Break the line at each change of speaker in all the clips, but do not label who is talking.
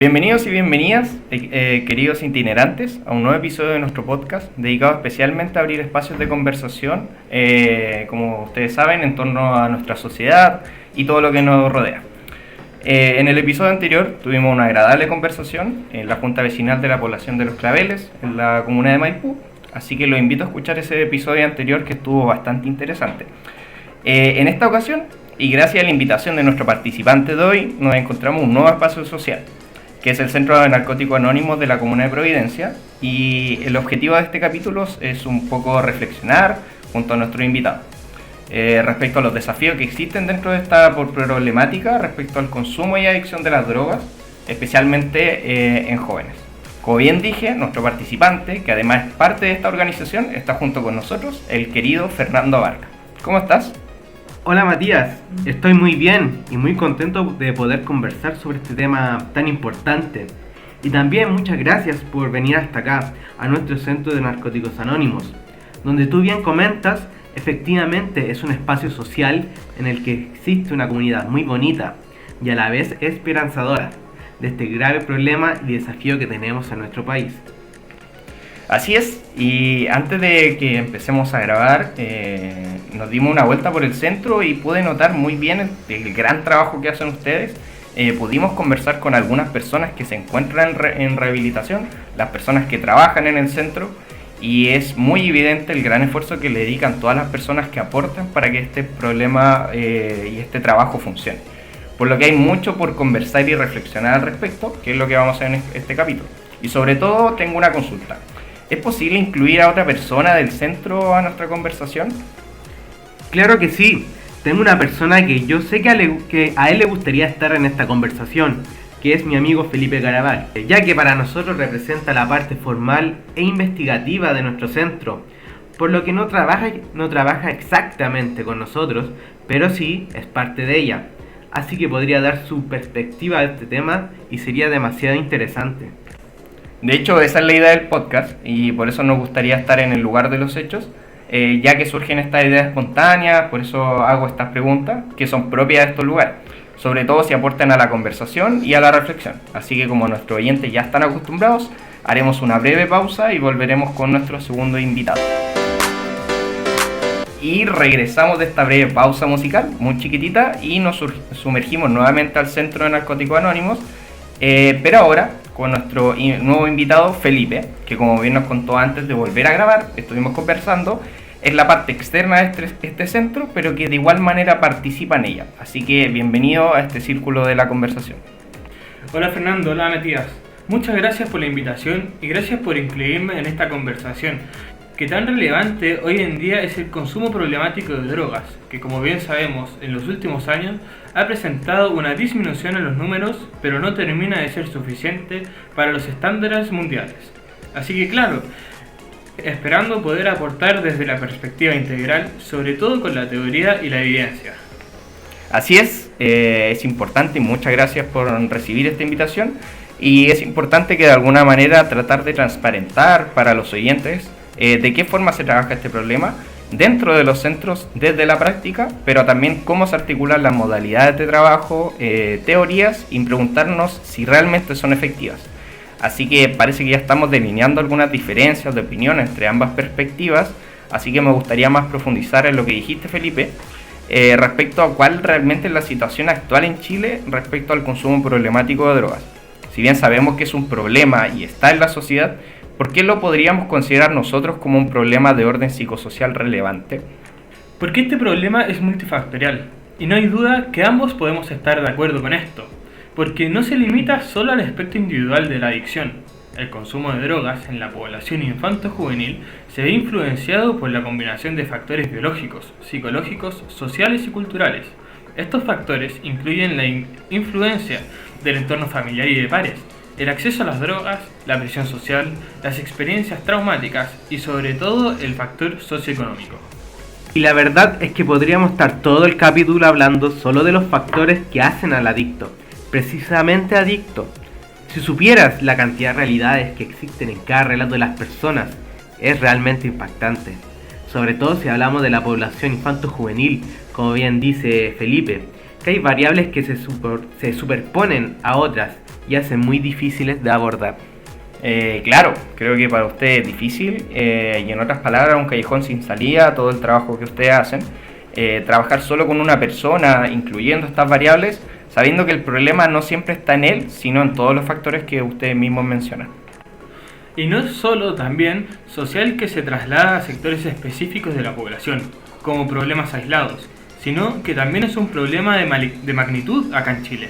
Bienvenidos y bienvenidas, queridos itinerantes, a un nuevo episodio de nuestro podcast dedicado especialmente a abrir espacios de conversación, como ustedes saben, en torno a nuestra sociedad y todo lo que nos rodea. En el episodio anterior tuvimos una agradable conversación en la Junta Vecinal de la Población de Los Claveles, en la comuna de Maipú, así que los invito a escuchar ese episodio anterior que estuvo bastante interesante. En esta ocasión, y gracias a la invitación de nuestro participante de hoy, nos encontramos un nuevo espacio social, que es el Centro de Narcóticos Anónimos de la Comuna de Providencia, y el objetivo de este capítulo es un poco reflexionar junto a nuestro invitado respecto a los desafíos que existen dentro de esta problemática respecto al consumo y adicción de las drogas, especialmente en jóvenes. Como bien dije, nuestro participante, que además es parte de esta organización, está junto con nosotros, el querido Fernando Abarca. ¿Cómo estás?
Hola Matías, estoy muy bien y muy contento de poder conversar sobre este tema tan importante. Y también muchas gracias por venir hasta acá, a nuestro Centro de Narcóticos Anónimos, donde tú bien comentas, efectivamente es un espacio social en el que existe una comunidad muy bonita y a la vez esperanzadora de este grave problema y desafío que tenemos en nuestro país.
Así es, y antes de que empecemos a grabar, nos dimos una vuelta por el centro y pude notar muy bien el gran trabajo que hacen ustedes. Pudimos conversar con algunas personas que se encuentran en rehabilitación, las personas que trabajan en el centro, y es muy evidente el gran esfuerzo que le dedican todas las personas que aportan para que este problema y este trabajo funcione. Por lo que hay mucho por conversar y reflexionar al respecto, que es lo que vamos a hacer en este capítulo. Y sobre todo tengo una consulta. ¿Es posible incluir a otra persona del centro a nuestra conversación?
Claro que sí, tengo una persona que yo sé que a él le gustaría estar en esta conversación, que es mi amigo Felipe Garabal, ya que para nosotros representa la parte formal e investigativa de nuestro centro, por lo que no trabaja exactamente con nosotros, pero sí es parte de ella, así que podría dar su perspectiva a este tema y sería demasiado interesante.
De hecho, esa es la idea del podcast y por eso nos gustaría estar en el lugar de los hechos, ya que surgen estas ideas espontáneas, por eso hago estas preguntas que son propias de estos lugares, sobre todo si aportan a la conversación y a la reflexión. Así que como nuestros oyentes ya están acostumbrados, haremos una breve pausa y volveremos con nuestro segundo invitado. Y regresamos de esta breve pausa musical, muy chiquitita, y nos sumergimos nuevamente al Centro de Narcóticos Anónimos, pero ahora con nuestro nuevo invitado Felipe, que como bien nos contó antes de volver a grabar, estuvimos conversando, es la parte externa de este centro, pero que de igual manera participa en ella. Así que bienvenido a este círculo de la conversación.
Hola Fernando, hola Matías. Muchas gracias por la invitación y gracias por incluirme en esta conversación, que tan relevante hoy en día es el consumo problemático de drogas, que como bien sabemos en los últimos años ha presentado una disminución en los números, pero no termina de ser suficiente para los estándares mundiales. Así que claro, esperando poder aportar desde la perspectiva integral, sobre todo con la teoría y la evidencia.
Así es importante y muchas gracias por recibir esta invitación, y es importante que de alguna manera tratar de transparentar para los oyentes de qué forma se trabaja este problema dentro de los centros desde la práctica, pero también cómo se articulan las modalidades de trabajo, teorías, y preguntarnos si realmente son efectivas. Así que parece que ya estamos delineando algunas diferencias de opinión entre ambas perspectivas, así que me gustaría más profundizar en lo que dijiste, Felipe, respecto a cuál realmente es la situación actual en Chile respecto al consumo problemático de drogas. Si bien sabemos que es un problema y está en la sociedad, ¿por qué lo podríamos considerar nosotros como un problema de orden psicosocial relevante?
Porque este problema es multifactorial, y no hay duda que ambos podemos estar de acuerdo con esto, porque no se limita solo al aspecto individual de la adicción. El consumo de drogas en la población infanto-juvenil se ve influenciado por la combinación de factores biológicos, psicológicos, sociales y culturales. Estos factores incluyen la influencia del entorno familiar y de pares, el acceso a las drogas, la presión social, las experiencias traumáticas y sobre todo el factor socioeconómico.
Y la verdad es que podríamos estar todo el capítulo hablando solo de los factores que hacen al adicto, precisamente adicto. Si supieras la cantidad de realidades que existen en cada relato de las personas, es realmente impactante. Sobre todo si hablamos de la población infanto-juvenil, como bien dice Felipe, que hay variables que se superponen a otras y hacen muy difíciles de abordar.
Claro, creo que para usted es difícil y en otras palabras un callejón sin salida, todo el trabajo que ustedes hacen, trabajar solo con una persona, incluyendo estas variables, sabiendo que el problema no siempre está en él, sino en todos los factores que ustedes mismos mencionan.
Y no es solo también social que se traslada a sectores específicos de la población, como problemas aislados, sino que también es un problema de magnitud acá en Chile.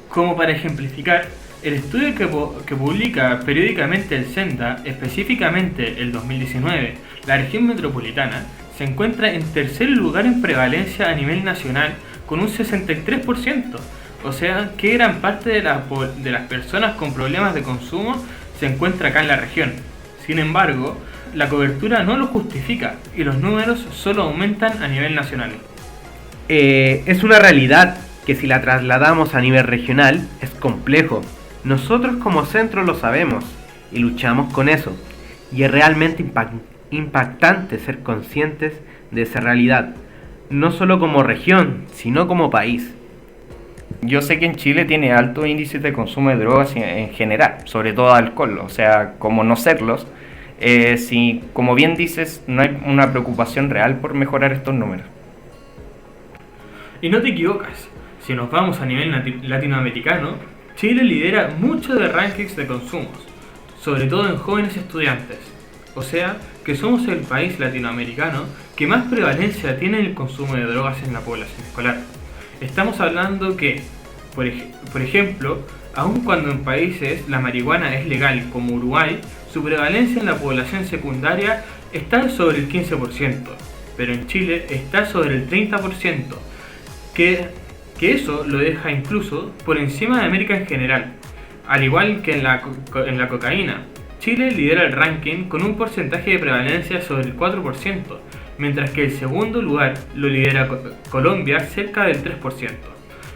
Como para ejemplificar, el estudio que publica periódicamente el CENDA, específicamente el 2019, la región metropolitana, se encuentra en tercer lugar en prevalencia a nivel nacional con un 63%. O sea, que gran parte de las personas con problemas de consumo se encuentra acá en la región. Sin embargo, la cobertura no lo justifica y los números solo aumentan a nivel nacional.
Es una realidad que si la trasladamos a nivel regional es complejo. Nosotros como centro lo sabemos y luchamos con eso. Y es realmente impactante ser conscientes de esa realidad, no solo como región, sino como país.
Yo sé que en Chile tiene alto índice de consumo de drogas en general, sobre todo alcohol, o sea, como no serlos, si como bien dices no hay una preocupación real por mejorar estos números.
Y no te equivocas, si nos vamos a nivel latinoamericano, Chile lidera mucho de rankings de consumos, sobre todo en jóvenes estudiantes. O sea, que somos el país latinoamericano que más prevalencia tiene el consumo de drogas en la población escolar. Estamos hablando que, por ejemplo, aun cuando en países la marihuana es legal como Uruguay, su prevalencia en la población secundaria está sobre el 15%, pero en Chile está sobre el 30%, que eso lo deja incluso por encima de América en general. Al igual que en la cocaína, Chile lidera el ranking con un porcentaje de prevalencia sobre el 4%, mientras que el segundo lugar lo lidera Colombia cerca del 3%.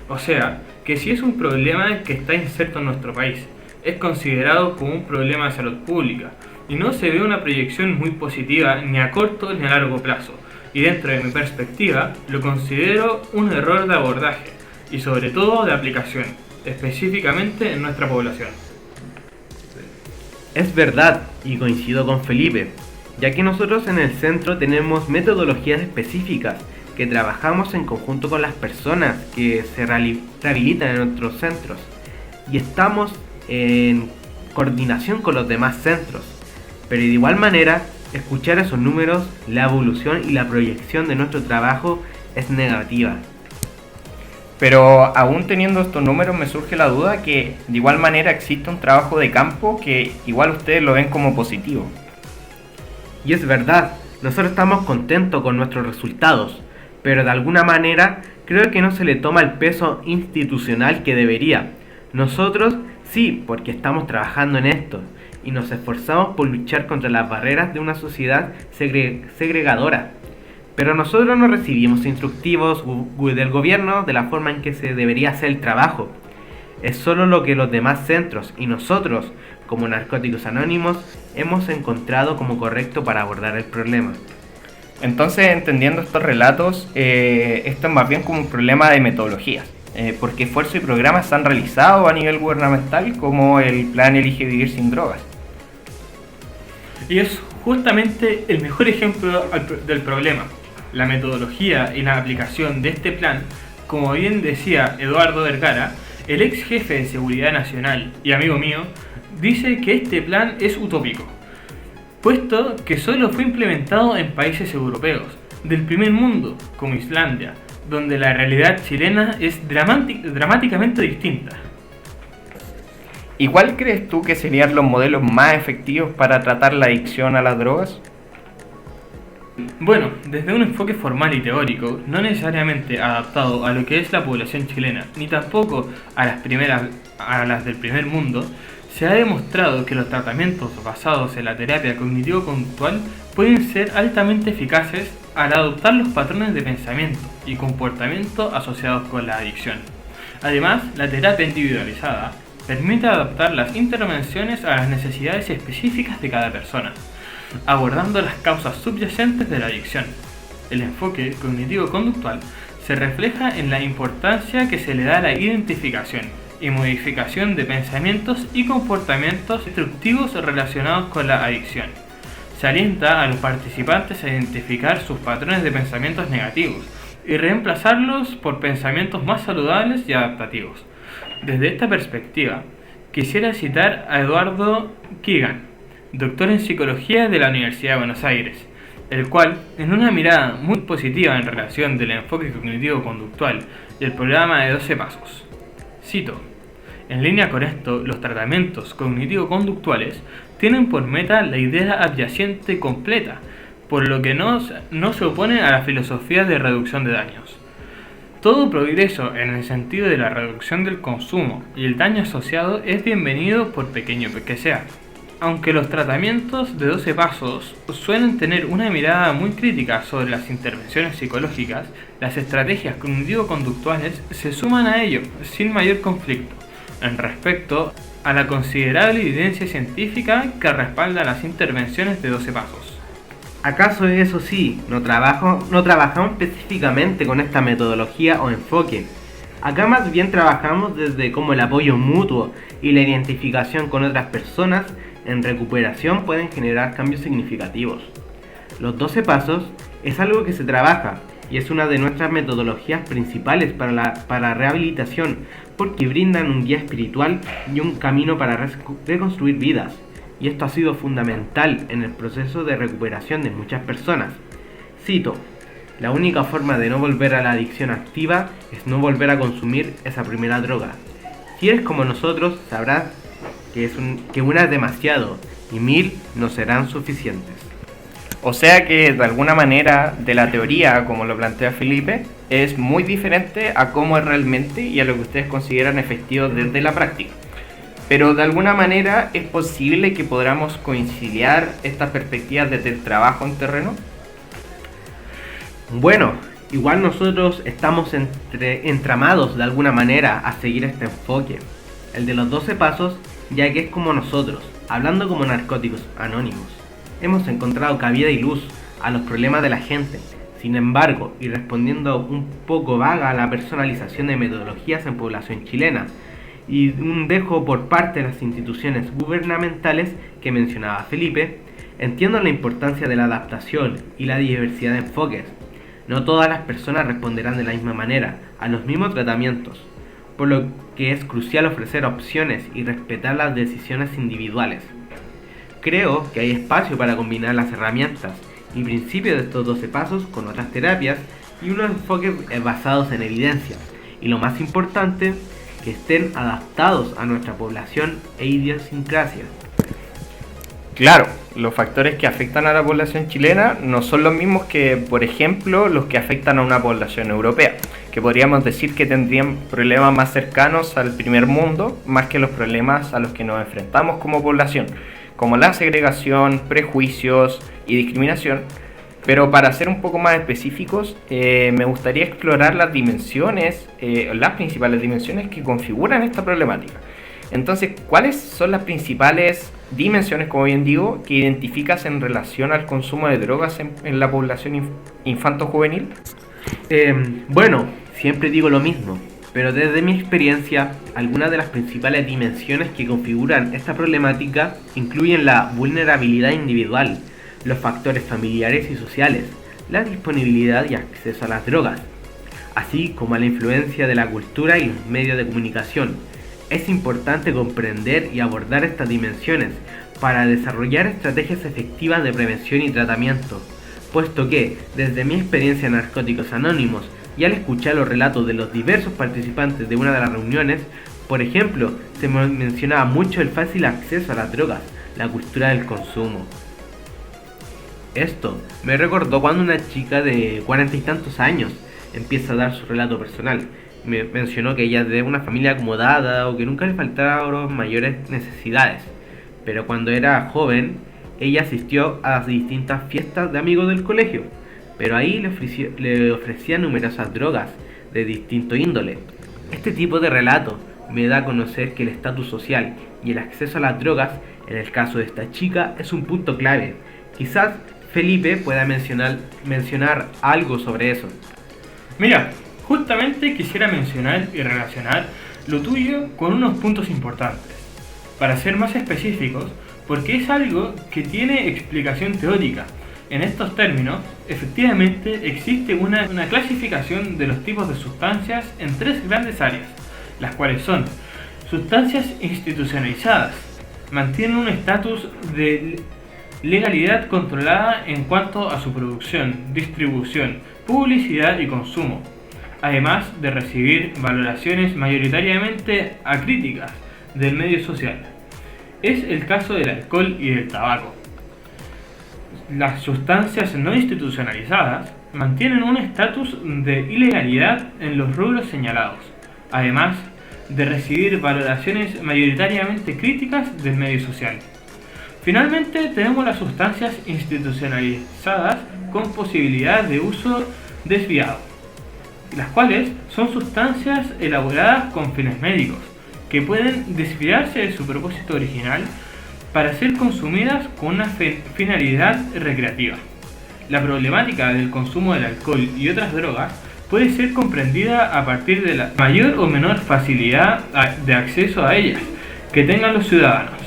O sea, que si es un problema que está inserto en nuestro país, es considerado como un problema de salud pública, y no se ve una proyección muy positiva ni a corto ni a largo plazo. Y dentro de mi perspectiva, lo considero un error de abordaje y sobre todo de aplicación, específicamente en nuestra población.
Es verdad, y coincido con Felipe, ya que nosotros en el centro tenemos metodologías específicas que trabajamos en conjunto con las personas que se rehabilitan en nuestros centros y estamos en coordinación con los demás centros, pero de igual manera escuchar esos números, la evolución y la proyección de nuestro trabajo es negativa.
Pero aún teniendo estos números me surge la duda que de igual manera existe un trabajo de campo que igual ustedes lo ven como positivo.
Y es verdad, nosotros estamos contentos con nuestros resultados, pero de alguna manera creo que no se le toma el peso institucional que debería. Nosotros sí, porque estamos trabajando en esto y nos esforzamos por luchar contra las barreras de una sociedad segregadora. Pero nosotros no recibimos instructivos del gobierno de la forma en que se debería hacer el trabajo. Es solo lo que los demás centros y nosotros, como Narcóticos Anónimos, hemos encontrado como correcto para abordar el problema.
Entonces, entendiendo estos relatos, esto es más bien como un problema de metodologías, porque esfuerzos y programas se han realizado a nivel gubernamental, como el Plan Elige Vivir Sin Drogas.
Y es justamente el mejor ejemplo del problema. La metodología y la aplicación de este plan, como bien decía Eduardo Vergara, el ex jefe de Seguridad Nacional y amigo mío, dice que este plan es utópico, puesto que solo fue implementado en países europeos, del primer mundo, como Islandia, donde la realidad chilena es dramáticamente distinta.
¿Y cuál crees tú que serían los modelos más efectivos para tratar la adicción a las drogas?
Bueno, desde un enfoque formal y teórico, no necesariamente adaptado a lo que es la población chilena, ni tampoco a las del primer mundo, se ha demostrado que los tratamientos basados en la terapia cognitivo-conductual pueden ser altamente eficaces al adoptar los patrones de pensamiento y comportamiento asociados con la adicción. Además, la terapia individualizada permite adaptar las intervenciones a las necesidades específicas de cada persona, abordando las causas subyacentes de la adicción. El enfoque cognitivo-conductual se refleja en la importancia que se le da a la identificación y modificación de pensamientos y comportamientos destructivos relacionados con la adicción. Se alienta a los participantes a identificar sus patrones de pensamientos negativos y reemplazarlos por pensamientos más saludables y adaptativos. Desde esta perspectiva, quisiera citar a Eduardo Keegan, doctor en psicología de la Universidad de Buenos Aires, el cual, en una mirada muy positiva en relación del enfoque cognitivo-conductual y el programa de 12 pasos, cito: en línea con esto, los tratamientos cognitivo-conductuales tienen por meta la idea adyacente completa, por lo que no se opone a la filosofía de reducción de daños. Todo progreso en el sentido de la reducción del consumo y el daño asociado es bienvenido por pequeño que sea. Aunque los tratamientos de 12 pasos suelen tener una mirada muy crítica sobre las intervenciones psicológicas, las estrategias cognitivo-conductuales se suman a ello sin mayor conflicto, en respecto a la considerable evidencia científica que respalda las intervenciones de 12 pasos.
¿Acaso eso sí, no trabajamos específicamente con esta metodología o enfoque? Acá más bien trabajamos desde cómo el apoyo mutuo y la identificación con otras personas en recuperación pueden generar cambios significativos. Los 12 pasos es algo que se trabaja y es una de nuestras metodologías principales para la rehabilitación, porque brindan un guía espiritual y un camino para reconstruir vidas. Y esto ha sido fundamental en el proceso de recuperación de muchas personas. Cito: la única forma de no volver a la adicción activa es no volver a consumir esa primera droga. Si eres como nosotros, sabrás que una es demasiado y 1000 no serán suficientes.
O sea que de alguna manera de la teoría, como lo plantea Felipe, es muy diferente a cómo es realmente y a lo que ustedes consideran efectivo desde la práctica. Pero de alguna manera es posible que podamos conciliar estas perspectivas desde el trabajo en terreno.
Bueno, igual nosotros estamos entramados de alguna manera a seguir este enfoque, el de los 12 pasos, ya que es como nosotros, hablando como narcóticos anónimos. Hemos encontrado cabida y luz a los problemas de la gente. Sin embargo, y respondiendo un poco vaga a la personalización de metodologías en población chilena, y un dejo por parte de las instituciones gubernamentales que mencionaba Felipe, entiendo la importancia de la adaptación y la diversidad de enfoques. No todas las personas responderán de la misma manera a los mismos tratamientos, por lo que es crucial ofrecer opciones y respetar las decisiones individuales. Creo que hay espacio para combinar las herramientas y principios de estos 12 pasos con otras terapias y unos enfoques basados en evidencia, y lo más importante, que estén adaptados a nuestra población e idiosincrasia.
Claro, los factores que afectan a la población chilena no son los mismos que, por ejemplo, los que afectan a una población europea, que podríamos decir que tendrían problemas más cercanos al primer mundo, más que los problemas a los que nos enfrentamos como población, como la segregación, prejuicios y discriminación. Pero para ser un poco más específicos, me gustaría explorar las dimensiones, las principales dimensiones que configuran esta problemática. Entonces, ¿cuáles son las principales dimensiones, como bien digo, que identificas en relación al consumo de drogas en la población infanto-juvenil?
Bueno, siempre digo lo mismo, pero desde mi experiencia, algunas de las principales dimensiones que configuran esta problemática incluyen la vulnerabilidad individual, los factores familiares y sociales, la disponibilidad y acceso a las drogas, así como a la influencia de la cultura y los medios de comunicación. Es importante comprender y abordar estas dimensiones para desarrollar estrategias efectivas de prevención y tratamiento, puesto que, desde mi experiencia en Narcóticos Anónimos y al escuchar los relatos de los diversos participantes de una de las reuniones, por ejemplo, se mencionaba mucho el fácil acceso a las drogas, la cultura del consumo. Esto me recordó cuando una chica de 40 y tantos años empieza a dar su relato personal. Me mencionó que ella es de una familia acomodada o que nunca le faltaron mayores necesidades, pero cuando era joven ella asistió a distintas fiestas de amigos del colegio, pero ahí le ofrecían numerosas drogas de distinto índole. Este tipo de relato me da a conocer que el estatus social y el acceso a las drogas, en el caso de esta chica, es un punto clave. Quizás Felipe pueda mencionar algo sobre eso.
Mira, Justamente quisiera mencionar y relacionar lo tuyo con unos puntos importantes. Para ser más específicos, porque es algo que tiene explicación teórica. En estos términos, efectivamente existe una clasificación de los tipos de sustancias en tres grandes áreas, las cuales son sustancias institucionalizadas, mantienen un estatus de legalidad controlada en cuanto a su producción, distribución, publicidad y consumo, además de recibir valoraciones mayoritariamente acríticas del medio social. Es el caso del alcohol y del tabaco. Las sustancias no institucionalizadas mantienen un estatus de ilegalidad en los rubros señalados, además de recibir valoraciones mayoritariamente críticas del medio social. Finalmente tenemos las sustancias institucionalizadas con posibilidad de uso desviado, las cuales son sustancias elaboradas con fines médicos, que pueden desviarse de su propósito original para ser consumidas con una finalidad recreativa. La problemática del consumo del alcohol y otras drogas puede ser comprendida a partir de la mayor o menor facilidad de acceso a ellas que tengan los ciudadanos.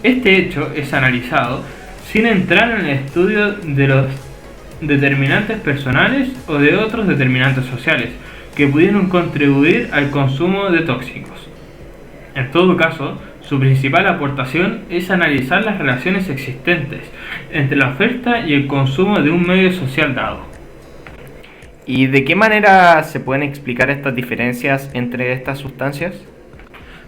Este hecho es analizado sin entrar en el estudio de los determinantes personales o de otros determinantes sociales que pudieron contribuir al consumo de tóxicos. En todo caso, su principal aportación es analizar las relaciones existentes entre la oferta y el consumo de un medio social dado.
¿Y de qué manera se pueden explicar estas diferencias entre estas sustancias?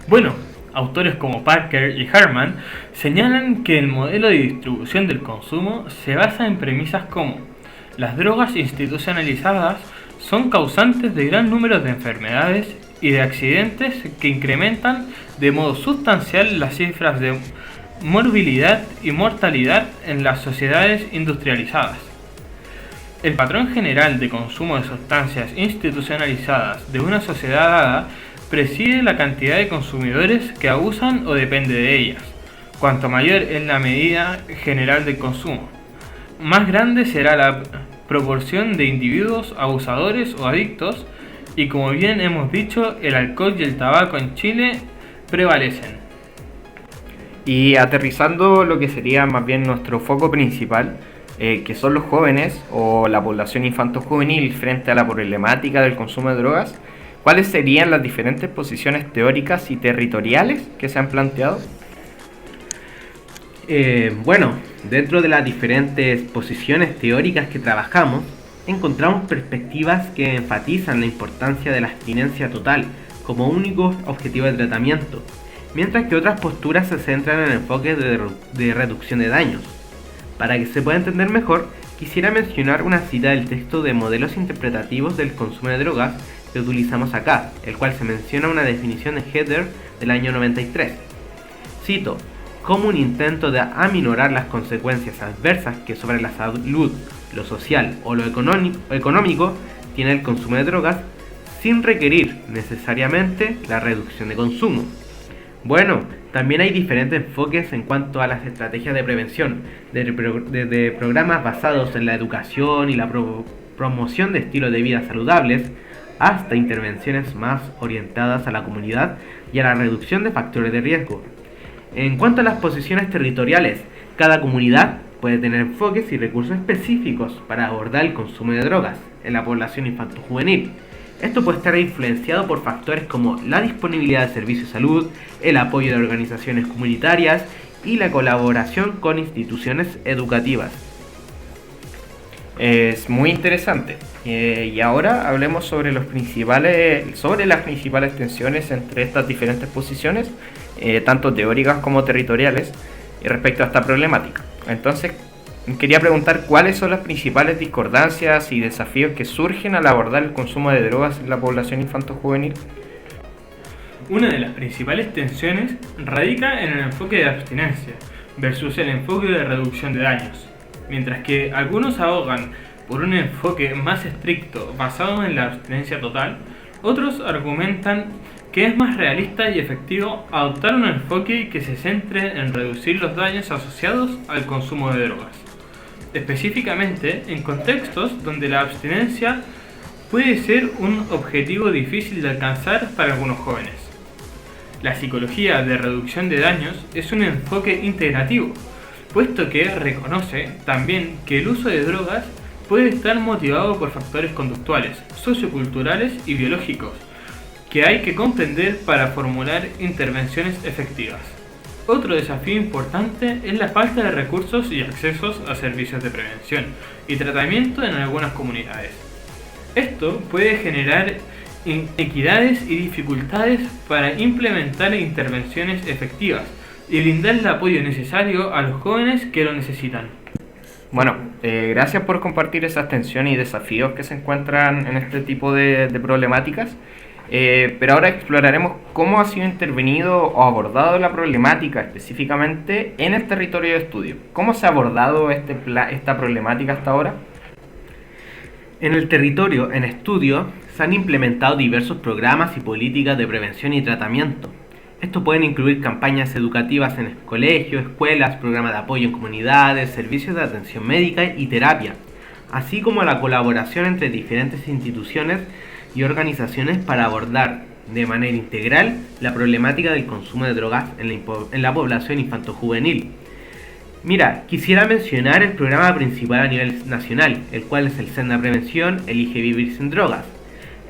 Bueno, autores como Parker y Herman señalan que el modelo de distribución del consumo se basa en premisas como las drogas institucionalizadas son causantes de gran número de enfermedades y de accidentes que incrementan de modo sustancial las cifras de morbilidad y mortalidad en las sociedades industrializadas. El patrón general de consumo de sustancias institucionalizadas de una sociedad dada preside la cantidad de consumidores que abusan o depende de ellas. Cuanto mayor es la medida general de consumo, más grande será la proporción de individuos abusadores o adictos, y como bien hemos dicho, el alcohol y el tabaco en Chile prevalecen.
Y aterrizando lo que sería más bien nuestro foco principal, que son los jóvenes o la población infanto-juvenil frente a la problemática del consumo de drogas, ¿cuáles serían las diferentes posiciones teóricas y territoriales que se han planteado?
Bueno, dentro de las diferentes posiciones teóricas que trabajamos, encontramos perspectivas que enfatizan la importancia de la abstinencia total como único objetivo de tratamiento, mientras que otras posturas se centran en enfoques de reducción de daños. Para que se pueda entender mejor, quisiera mencionar una cita del texto de modelos interpretativos del consumo de drogas que utilizamos acá, el cual se menciona una definición de Heather del año 93. Cito: como un intento de aminorar las consecuencias adversas que sobre la salud, lo social o lo económico tiene el consumo de drogas, sin requerir necesariamente la reducción de consumo. Bueno, también hay diferentes enfoques en cuanto a las estrategias de prevención, desde programas basados en la educación y la promoción de estilos de vida saludables, hasta intervenciones más orientadas a la comunidad y a la reducción de factores de riesgo. En cuanto a las posiciones territoriales, cada comunidad puede tener enfoques y recursos específicos para abordar el consumo de drogas en la población infanto-juvenil. Esto puede estar influenciado por factores como la disponibilidad de servicios de salud, el apoyo de organizaciones comunitarias y la colaboración con instituciones educativas.
Es muy interesante. Y ahora hablemos sobre las principales tensiones entre estas diferentes posiciones, tanto teóricas como territoriales, respecto a esta problemática. Entonces, quería preguntar cuáles son las principales discordancias y desafíos que surgen al abordar el consumo de drogas en la población infanto-juvenil.
Una de las principales tensiones radica en el enfoque de abstinencia versus el enfoque de reducción de daños. Mientras que algunos abogan por un enfoque más estricto basado en la abstinencia total, otros argumentan que es más realista y efectivo adoptar un enfoque que se centre en reducir los daños asociados al consumo de drogas, específicamente en contextos donde la abstinencia puede ser un objetivo difícil de alcanzar para algunos jóvenes. La psicología de reducción de daños es un enfoque integrativo, puesto que reconoce también que el uso de drogas puede estar motivado por factores conductuales, socioculturales y biológicos, que hay que comprender para formular intervenciones efectivas. Otro desafío importante es la falta de recursos y accesos a servicios de prevención y tratamiento en algunas comunidades. Esto puede generar inequidades y dificultades para implementar intervenciones efectivas y brindar el apoyo necesario a los jóvenes que lo necesitan.
Bueno, gracias por compartir esas tensiones y desafíos que se encuentran en este tipo de problemáticas. Pero ahora exploraremos cómo ha sido intervenido o abordado la problemática específicamente en el territorio de estudio. ¿Cómo se ha abordado esta problemática hasta ahora?
En el territorio en estudio se han implementado diversos programas y políticas de prevención y tratamiento. Estos pueden incluir campañas educativas en colegios, escuelas, programas de apoyo en comunidades, servicios de atención médica y terapia, así como la colaboración entre diferentes instituciones y organizaciones para abordar de manera integral la problemática del consumo de drogas en la población infanto-juvenil. Mira, quisiera mencionar el programa principal a nivel nacional, el cual es el Senda Prevención Elige Vivir Sin Drogas.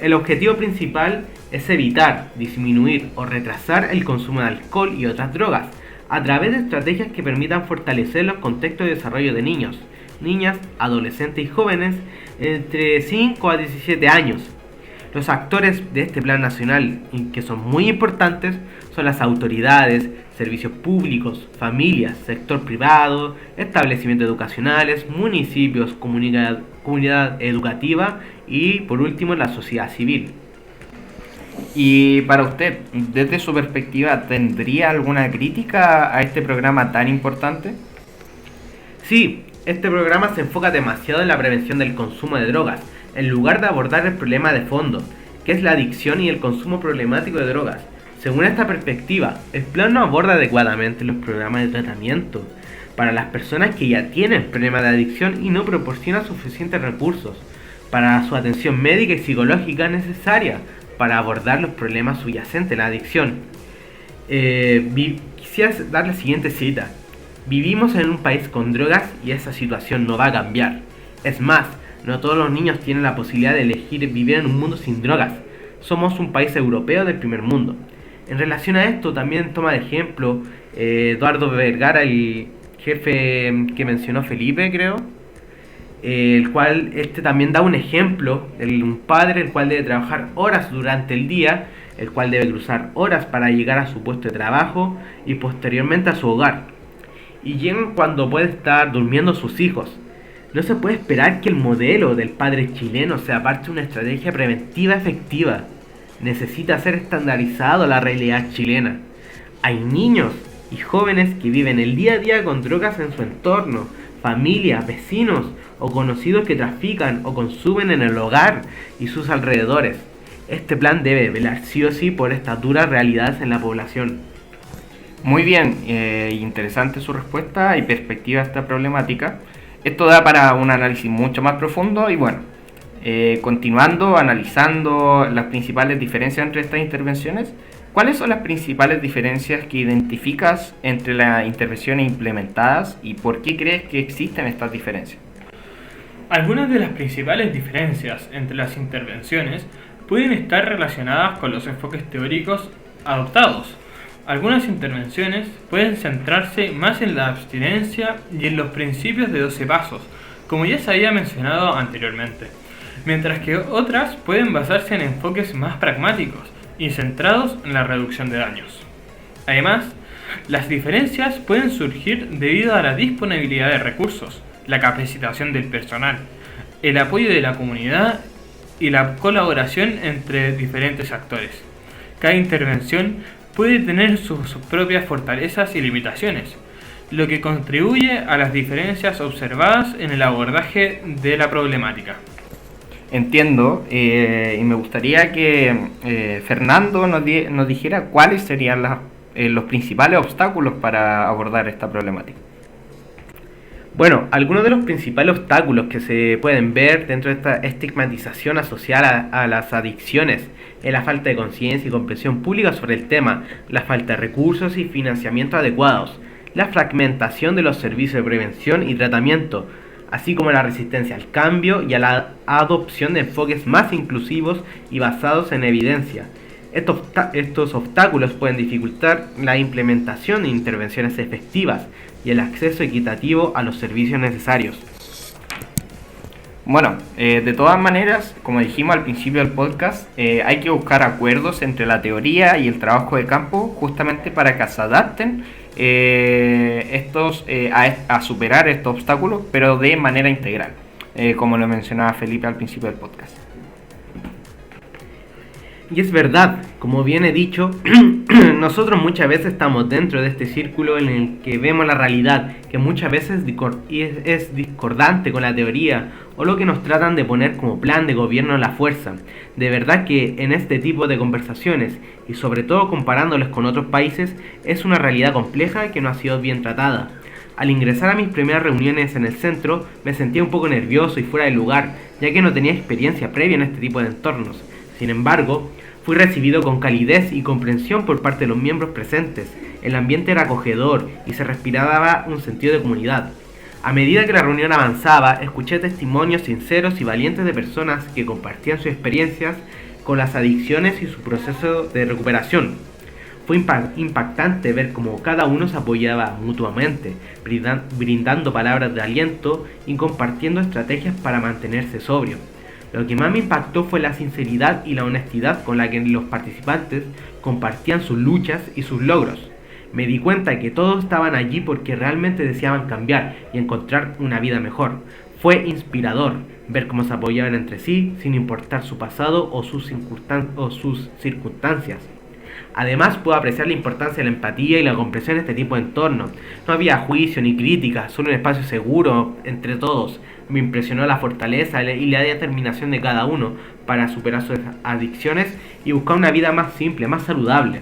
El objetivo principal es evitar, disminuir o retrasar el consumo de alcohol y otras drogas a través de estrategias que permitan fortalecer los contextos de desarrollo de niños, niñas, adolescentes y jóvenes entre 5 a 17 años. Los actores de este plan nacional, que son muy importantes, son las autoridades, servicios públicos, familias, sector privado, establecimientos educacionales, municipios, comunidad educativa y, por último, la sociedad civil.
Y para usted, desde su perspectiva, ¿tendría alguna crítica a este programa tan importante?
Sí, este programa se enfoca demasiado en la prevención del consumo de drogas, en lugar de abordar el problema de fondo, que es la adicción y el consumo problemático de drogas. Según esta perspectiva, el plan no aborda adecuadamente los programas de tratamiento para las personas que ya tienen problemas de adicción y no proporciona suficientes recursos para su atención médica y psicológica necesaria para abordar los problemas subyacentes a la adicción. Quisiera dar la siguiente cita. Vivimos en un país con drogas y esa situación no va a cambiar. Es más, no todos los niños tienen la posibilidad de elegir vivir en un mundo sin drogas. Somos un país europeo del primer mundo. En relación a esto, también toma de ejemplo Eduardo Vergara, el jefe que mencionó Felipe, creo, el cual también da un ejemplo de un padre el cual debe trabajar horas durante el día, el cual debe cruzar horas para llegar a su puesto de trabajo y posteriormente a su hogar. Y llegan cuando puede estar durmiendo sus hijos. No se puede esperar que el modelo del padre chileno sea parte de una estrategia preventiva efectiva. Necesita ser estandarizado la realidad chilena. Hay niños y jóvenes que viven el día a día con drogas en su entorno, familias, vecinos o conocidos que trafican o consumen en el hogar y sus alrededores. Este plan debe velar sí o sí por estas duras realidades en la población.
Muy bien, interesante su respuesta y perspectiva a esta problemática. Esto da para un análisis mucho más profundo y bueno, continuando analizando las principales diferencias entre estas intervenciones, ¿cuáles son las principales diferencias que identificas entre las intervenciones implementadas y por qué crees que existen estas diferencias?
Algunas de las principales diferencias entre las intervenciones pueden estar relacionadas con los enfoques teóricos adoptados. Algunas intervenciones pueden centrarse más en la abstinencia y en los principios de 12 pasos, como ya se había mencionado anteriormente, mientras que otras pueden basarse en enfoques más pragmáticos y centrados en la reducción de daños. Además, las diferencias pueden surgir debido a la disponibilidad de recursos, la capacitación del personal, el apoyo de la comunidad y la colaboración entre diferentes actores. Cada intervención puede tener sus propias fortalezas y limitaciones, lo que contribuye a las diferencias observadas en el abordaje de la problemática.
Entiendo, y me gustaría que Fernando nos dijera cuáles serían los principales obstáculos para abordar esta problemática.
Bueno, algunos de los principales obstáculos que se pueden ver dentro de esta estigmatización asociada a las adicciones es la falta de conciencia y comprensión pública sobre el tema, la falta de recursos y financiamiento adecuados, la fragmentación de los servicios de prevención y tratamiento, así como la resistencia al cambio y a la adopción de enfoques más inclusivos y basados en evidencia. Estos obstáculos pueden dificultar la implementación de intervenciones efectivas y el acceso equitativo a los servicios necesarios.
Bueno, de todas maneras, como dijimos al principio del podcast, hay que buscar acuerdos entre la teoría y el trabajo de campo justamente para que se adapten a superar estos obstáculos, pero de manera integral, como lo mencionaba Felipe al principio del podcast.
Y es verdad, como bien he dicho, nosotros muchas veces estamos dentro de este círculo en el que vemos la realidad, que muchas veces es discordante con la teoría o lo que nos tratan de poner como plan de gobierno a la fuerza. De verdad que en este tipo de conversaciones, y sobre todo comparándolos con otros países, es una realidad compleja que no ha sido bien tratada. Al ingresar a mis primeras reuniones en el centro, me sentía un poco nervioso y fuera de lugar, ya que no tenía experiencia previa en este tipo de entornos. Sin embargo, fui recibido con calidez y comprensión por parte de los miembros presentes. El ambiente era acogedor y se respiraba un sentido de comunidad. A medida que la reunión avanzaba, escuché testimonios sinceros y valientes de personas que compartían sus experiencias con las adicciones y su proceso de recuperación. Fue impactante ver cómo cada uno se apoyaba mutuamente, brindando palabras de aliento y compartiendo estrategias para mantenerse sobrio. Lo que más me impactó fue la sinceridad y la honestidad con la que los participantes compartían sus luchas y sus logros. Me di cuenta que todos estaban allí porque realmente deseaban cambiar y encontrar una vida mejor. Fue inspirador ver cómo se apoyaban entre sí sin importar su pasado o sus circunstancias. Además, puedo apreciar la importancia de la empatía y la comprensión en este tipo de entornos. No había juicio ni crítica, solo un espacio seguro entre todos. Me impresionó la fortaleza y la determinación de cada uno para superar sus adicciones y buscar una vida más simple, más saludable.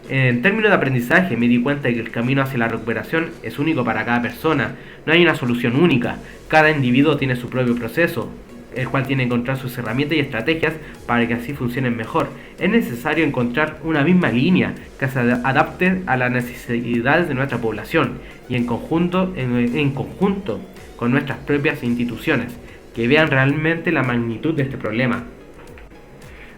En términos de aprendizaje, me di cuenta de que el camino hacia la recuperación es único para cada persona. No hay una solución única. Cada individuo tiene su propio proceso, el cual tiene que encontrar sus herramientas y estrategias para que así funcionen mejor. Es necesario encontrar una misma línea que se adapte a las necesidades de nuestra población y en conjunto con nuestras propias instituciones, que vean realmente la magnitud de este problema.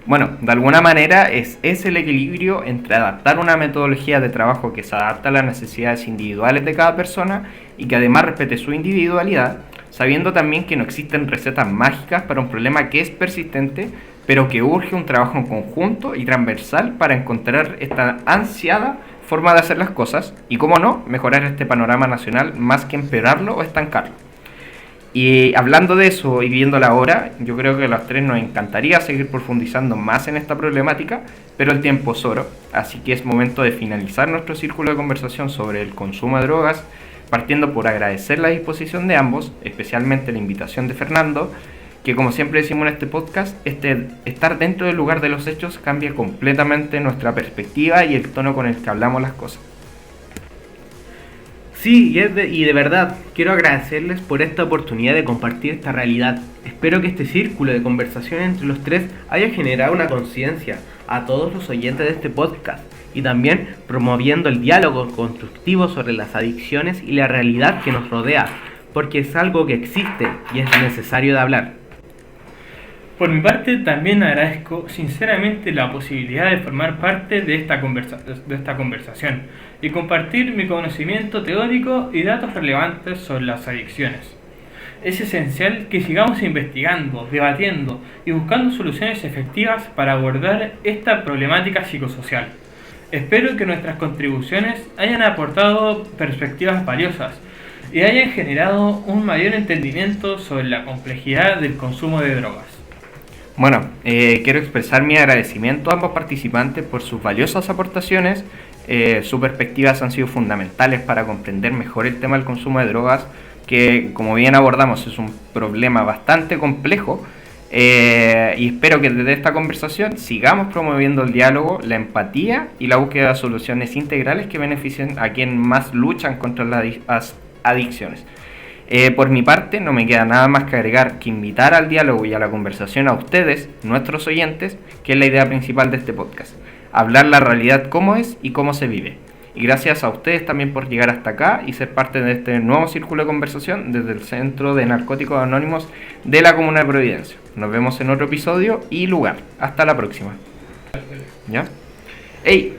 Bueno, de alguna manera es el equilibrio entre adaptar una metodología de trabajo que se adapta a las necesidades individuales de cada persona y que además respete su individualidad, sabiendo también que no existen recetas mágicas para un problema que es persistente, pero que urge un trabajo en conjunto y transversal para encontrar esta ansiada forma de hacer las cosas y, cómo no, mejorar este panorama nacional más que empeorarlo o estancarlo. Y hablando de eso y viéndola ahora, yo creo que a los tres nos encantaría seguir profundizando más en esta problemática, pero el tiempo es oro, así que es momento de finalizar nuestro círculo de conversación sobre el consumo de drogas, partiendo por agradecer la disposición de ambos, especialmente la invitación de Fernando, que como siempre decimos en este podcast, estar dentro del lugar de los hechos cambia completamente nuestra perspectiva y el tono con el que hablamos las cosas.
Sí, y de verdad, quiero agradecerles por esta oportunidad de compartir esta realidad. Espero que este círculo de conversación entre los tres haya generado una conciencia a todos los oyentes de este podcast y también promoviendo el diálogo constructivo sobre las adicciones y la realidad que nos rodea, porque es algo que existe y es necesario de hablar.
Por mi parte, también agradezco sinceramente la posibilidad de formar parte de esta conversación y compartir mi conocimiento teórico y datos relevantes sobre las adicciones. Es esencial que sigamos investigando, debatiendo y buscando soluciones efectivas para abordar esta problemática psicosocial. Espero que nuestras contribuciones hayan aportado perspectivas valiosas y hayan generado un mayor entendimiento sobre la complejidad del consumo de drogas.
Bueno, quiero expresar mi agradecimiento a ambos participantes por sus valiosas aportaciones. Sus perspectivas han sido fundamentales para comprender mejor el tema del consumo de drogas, que como bien abordamos es un problema bastante complejo, y espero que desde esta conversación sigamos promoviendo el diálogo, la empatía y la búsqueda de soluciones integrales que beneficien a quienes más luchan contra las adicciones. Por mi parte, no me queda nada más que agregar que invitar al diálogo y a la conversación a ustedes, nuestros oyentes, que es la idea principal de este podcast. Hablar la realidad como es y cómo se vive. Y gracias a ustedes también por llegar hasta acá y ser parte de este nuevo círculo de conversación desde el Centro de Narcóticos Anónimos de la Comuna de Providencia. Nos vemos en otro episodio y lugar. Hasta la próxima. ¿Ya? Hey,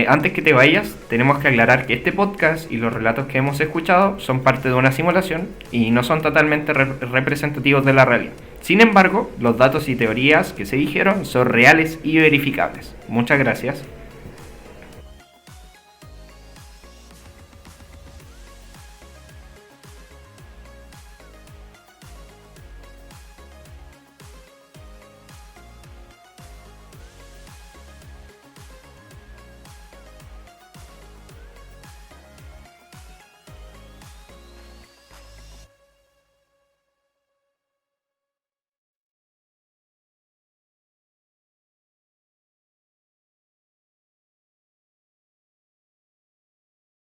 antes que te vayas, tenemos que aclarar que este podcast y los relatos que hemos escuchado son parte de una simulación y no son totalmente representativos de la realidad. Sin embargo, los datos y teorías que se dijeron son reales y verificables. Muchas gracias.